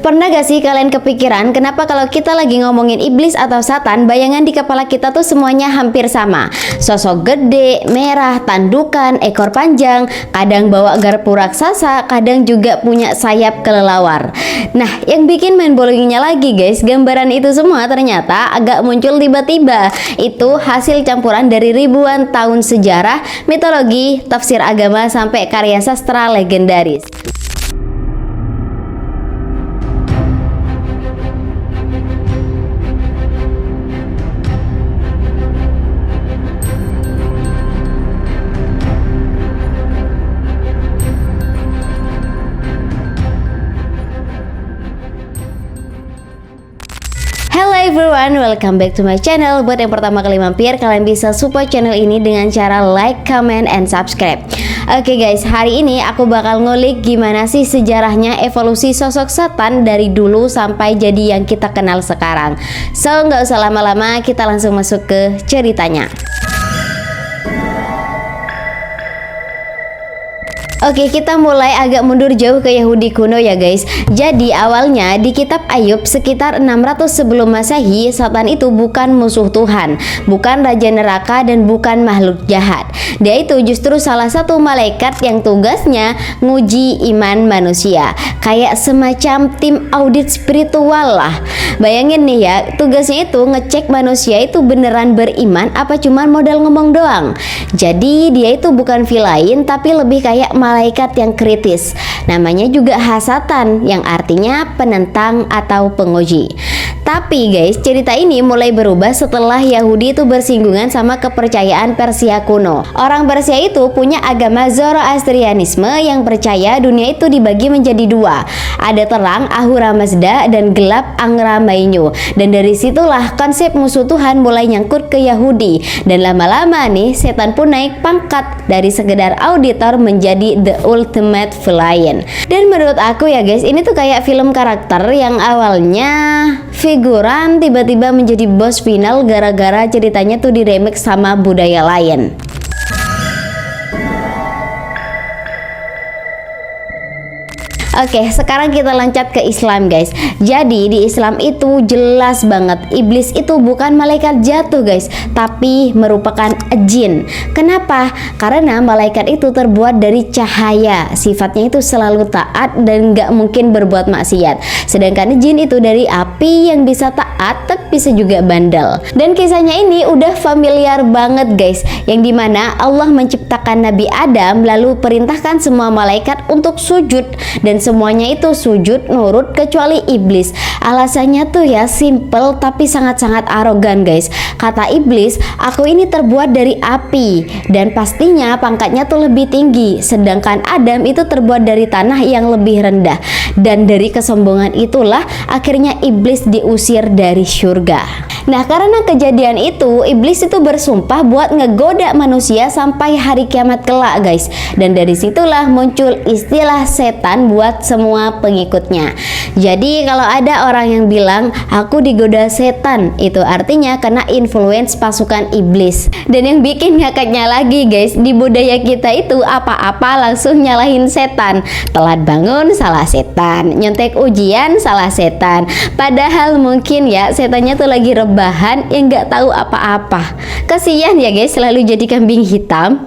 Pernah gak sih kalian kepikiran kenapa kalau kita lagi ngomongin iblis atau setan, bayangan di kepala kita tuh semuanya hampir sama? Sosok gede, merah, tandukan, ekor panjang, kadang bawa garpu raksasa, kadang juga punya sayap kelelawar. Nah, yang bikin main bowlingnya lagi guys, gambaran itu semua ternyata agak muncul tiba-tiba. Itu hasil campuran dari ribuan tahun sejarah, mitologi, tafsir agama, sampai karya sastra legendaris. Hello everyone, welcome back to my channel. Buat yang pertama kali mampir, kalian bisa support channel ini dengan cara like, comment, and subscribe. Oke guys, hari ini aku bakal ngulik gimana sih sejarahnya evolusi sosok setan dari dulu sampai jadi yang kita kenal sekarang. So, nggak usah lama-lama, kita langsung masuk ke ceritanya. Oke, kita mulai agak mundur jauh ke Yahudi kuno ya guys. Jadi awalnya di kitab Ayub sekitar 600 sebelum Masehi, setan itu bukan musuh Tuhan, bukan raja neraka, dan bukan makhluk jahat. Dia itu justru salah satu malaikat yang tugasnya nguji iman manusia, kayak semacam tim audit spiritual lah. Bayangin nih ya, tugasnya itu ngecek manusia itu beneran beriman apa cuman modal ngomong doang. Jadi dia itu bukan villain, tapi lebih kayak malaikat yang kritis. Namanya juga hasatan, yang artinya penentang atau penguji. Tapi guys, cerita ini mulai berubah setelah Yahudi itu bersinggungan sama kepercayaan Persia kuno. Orang Persia itu punya agama Zoroastrianisme yang percaya dunia itu dibagi menjadi dua. Ada terang Ahura Mazda dan gelap Angra Mainyu. Dan dari situlah konsep musuh Tuhan mulai nyangkut ke Yahudi. Dan lama-lama nih setan pun naik pangkat dari sekedar auditor menjadi the ultimate villain. Dan menurut aku ya guys, ini tuh kayak film karakter yang awalnya figuran tiba-tiba menjadi boss final gara-gara ceritanya tuh diremix sama budaya lain. Oke, sekarang kita loncat ke Islam guys. Jadi di Islam itu jelas banget iblis itu bukan malaikat jatuh guys, tapi merupakan jin. Kenapa? Karena malaikat itu terbuat dari cahaya, sifatnya itu selalu taat dan gak mungkin berbuat maksiat. Sedangkan jin itu dari api yang bisa taat tapi bisa juga bandel. Dan kisahnya ini udah familiar banget guys, yang dimana Allah menciptakan Nabi Adam lalu perintahkan semua malaikat untuk sujud, dan semuanya itu sujud nurut kecuali iblis. Alasannya tuh ya simple tapi sangat-sangat arogan guys. Kata iblis, aku ini terbuat dari api dan pastinya pangkatnya tuh lebih tinggi, sedangkan Adam itu terbuat dari tanah yang lebih rendah. Dan dari kesombongan itulah akhirnya iblis diusir dari surga. Nah, karena kejadian itu iblis itu bersumpah buat ngegoda manusia sampai hari kiamat kelak guys. Dan dari situlah muncul istilah setan buat semua pengikutnya. Jadi kalau ada orang yang bilang aku digoda setan, itu artinya kena influence pasukan iblis. Dan yang bikin ngakaknya lagi guys, di budaya kita itu apa-apa langsung nyalahin setan. Telat bangun salah setan, nyontek ujian salah setan. Padahal mungkin ya setannya tuh lagi rebahan yang nggak tahu apa-apa. Kasihan ya guys, selalu jadi kambing hitam.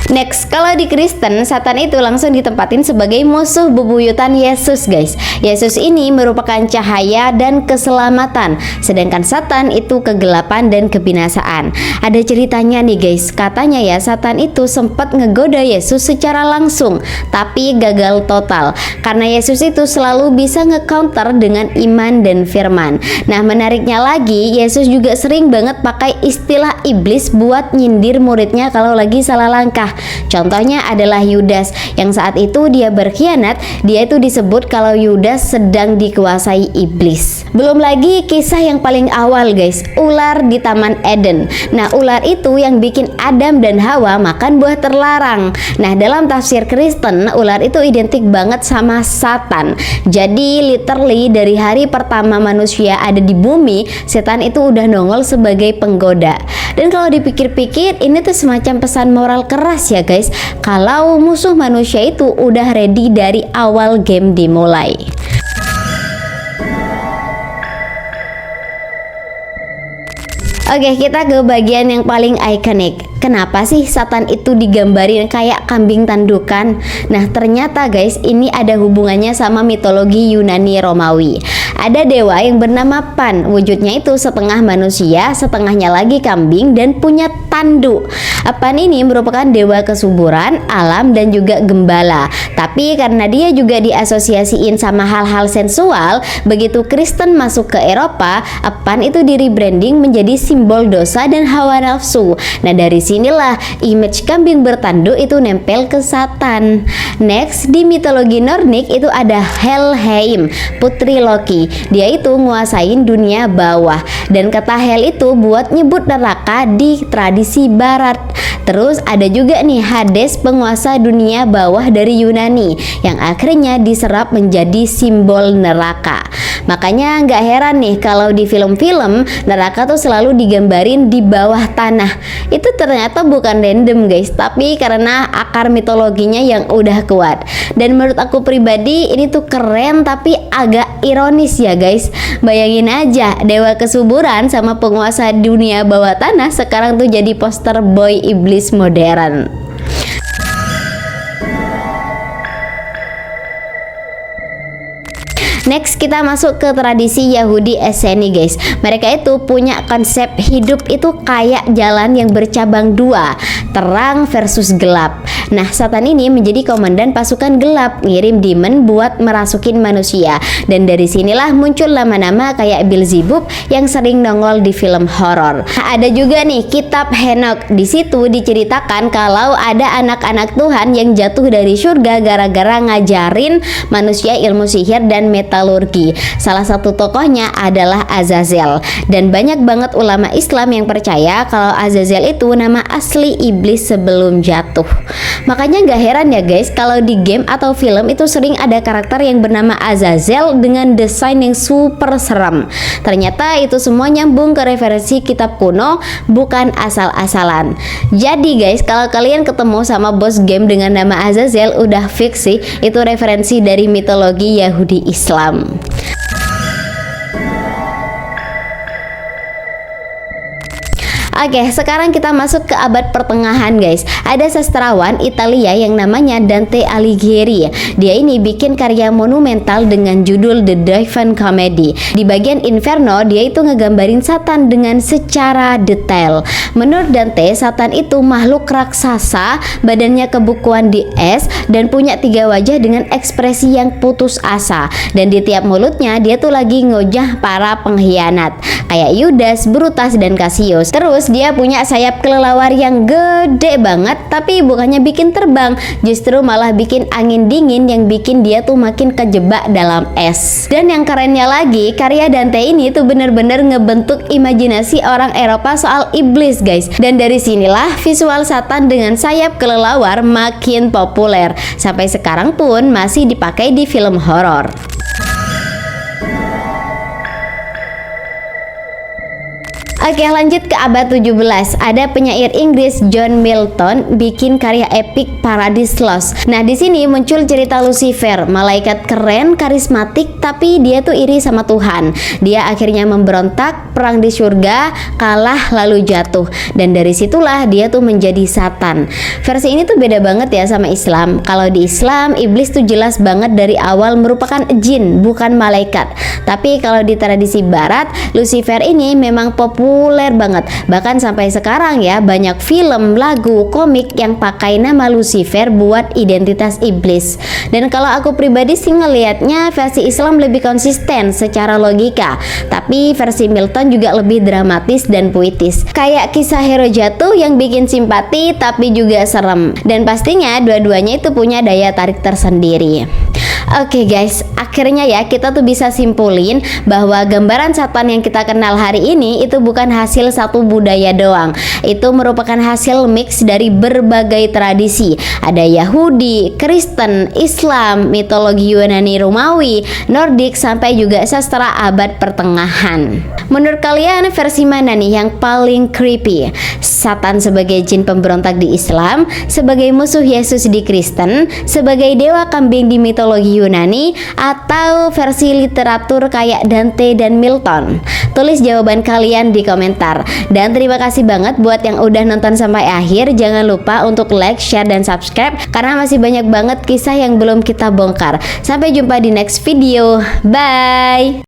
Next, kalau di Kristen, setan itu langsung ditempatin sebagai musuh bebuyutan Yesus guys. Yesus ini merupakan cahaya dan keselamatan, sedangkan setan itu kegelapan dan kebinasaan. Ada ceritanya nih guys, katanya ya setan itu sempat ngegoda Yesus secara langsung, tapi gagal total. Karena Yesus itu selalu bisa nge-counter dengan iman dan firman. Nah, menariknya lagi, Yesus juga sering banget pakai istilah iblis buat nyindir muridnya kalau lagi salah langkah. Contohnya adalah Yudas, yang saat itu dia berkhianat. Dia itu disebut kalau Yudas sedang dikuasai iblis. Belum lagi kisah yang paling awal guys, ular di Taman Eden. Nah, ular itu yang bikin Adam dan Hawa makan buah terlarang. Nah, dalam tafsir Kristen, ular itu identik banget sama Satan. Jadi literally dari hari pertama manusia ada di bumi, setan itu udah nongol sebagai penggoda. Dan kalau dipikir-pikir, ini tuh semacam pesan moral keras jelas ya guys kalau musuh manusia itu udah ready dari awal game dimulai. Oke, kita ke bagian yang paling ikonik. Kenapa sih Satan itu digambarin kayak kambing tandukan? Nah, ternyata guys, ini ada hubungannya sama mitologi Yunani Romawi. Ada dewa yang bernama Pan. Wujudnya itu setengah manusia, setengahnya lagi kambing dan punya tanduk. Pan ini merupakan dewa kesuburan, alam dan juga gembala. Tapi karena dia juga diasosiasiin sama hal-hal sensual, begitu Kristen masuk ke Eropa, Pan itu di rebranding menjadi simbol dosa dan hawa nafsu. Nah, dari sinilah image kambing bertanduk itu nempel ke Satan. Next, di mitologi Nordik itu ada Helheim, putri Loki. Dia itu nguasain dunia bawah, dan kata Hel itu buat nyebut neraka di tradisi barat. Terus ada juga nih Hades, penguasa dunia bawah dari Yunani, yang akhirnya diserap menjadi simbol neraka. Makanya nggak heran nih kalau di film-film neraka tuh selalu digambarin di bawah tanah. Itu ternyata bukan random guys, tapi karena akar mitologinya yang udah kuat. Dan menurut aku pribadi ini tuh keren tapi agak ironis ya guys. Bayangin aja, dewa kesuburan sama penguasa dunia bawah tanah sekarang tuh jadi poster boy iblis modern. Next, kita masuk ke tradisi Yahudi Esseni guys. Mereka itu punya konsep hidup itu kayak jalan yang bercabang dua, terang versus gelap. Nah, Satan ini menjadi komandan pasukan gelap, ngirim demon buat merasukin manusia. Dan dari sinilah muncul nama-nama kayak Beelzebub yang sering nongol di film horor. Nah, ada juga nih kitab Henok. Di situ diceritakan kalau ada anak-anak Tuhan yang jatuh dari surga gara-gara ngajarin manusia ilmu sihir dan metalurgi. Salah satu tokohnya adalah Azazel. Dan banyak banget ulama Islam yang percaya kalau Azazel itu nama asli iblis sebelum jatuh. Makanya gak heran ya guys kalau di game atau film itu sering ada karakter yang bernama Azazel dengan desain yang super serem. Ternyata itu semua nyambung ke referensi kitab kuno, bukan asal-asalan. Jadi guys, kalau kalian ketemu sama bos game dengan nama Azazel, udah fix sih itu referensi dari mitologi Yahudi Islam. Oke, sekarang kita masuk ke abad pertengahan guys. Ada sastrawan Italia yang namanya Dante Alighieri. Dia ini bikin karya monumental dengan judul The Divine Comedy. Di bagian Inferno, dia itu ngegambarin Satan dengan secara detail. Menurut Dante, Satan itu makhluk raksasa, badannya kebukuan di es, dan punya 3 wajah dengan ekspresi yang putus asa. Dan di tiap mulutnya, dia tuh lagi ngojah para pengkhianat, kayak Yudas, Brutus, dan Cassius. Terus dia punya sayap kelelawar yang gede banget, tapi bukannya bikin terbang, justru malah bikin angin dingin yang bikin dia tuh makin kejebak dalam es. Dan yang kerennya lagi, karya Dante ini tuh bener-bener ngebentuk imajinasi orang Eropa soal iblis guys. Dan dari sinilah visual Satan dengan sayap kelelawar makin populer. Sampai sekarang pun masih dipakai di film horor. Oke, lanjut ke abad 17. Ada penyair Inggris John Milton bikin karya epik Paradise Lost. Nah, di sini muncul cerita Lucifer, malaikat keren, karismatik, tapi dia tuh iri sama Tuhan. Dia akhirnya memberontak, perang di surga, kalah lalu jatuh. Dan dari situlah dia tuh menjadi Satan. Versi ini tuh beda banget ya sama Islam. Kalau di Islam, iblis tuh jelas banget dari awal merupakan jin, bukan malaikat. Tapi kalau di tradisi barat, Lucifer ini memang populer banget. Bahkan sampai sekarang ya, banyak film, lagu, komik yang pakai nama Lucifer buat identitas iblis. Dan kalau aku pribadi sih ngelihatnya versi Islam lebih konsisten secara logika, tapi versi Milton juga lebih dramatis dan puitis. Kayak kisah hero jatuh yang bikin simpati tapi juga serem. Dan pastinya dua-duanya itu punya daya tarik tersendiri. Oke guys, akhirnya ya kita tuh bisa simpulin bahwa gambaran Satan yang kita kenal hari ini itu bukan hasil satu budaya doang. Itu merupakan hasil mix dari berbagai tradisi. Ada Yahudi, Kristen, Islam, mitologi Yunani, Romawi, Nordik, sampai juga sastra abad pertengahan. Menurut kalian versi mana nih yang paling creepy? Satan sebagai jin pemberontak di Islam, sebagai musuh Yesus di Kristen, sebagai dewa kambing di mitologi Yunani, atau versi literatur kayak Dante dan Milton? Tulis jawaban kalian di komentar. Dan terima kasih banget buat yang udah nonton sampai akhir. Jangan lupa untuk like, share, dan subscribe karena masih banyak banget kisah yang belum kita bongkar. Sampai jumpa di next video. Bye.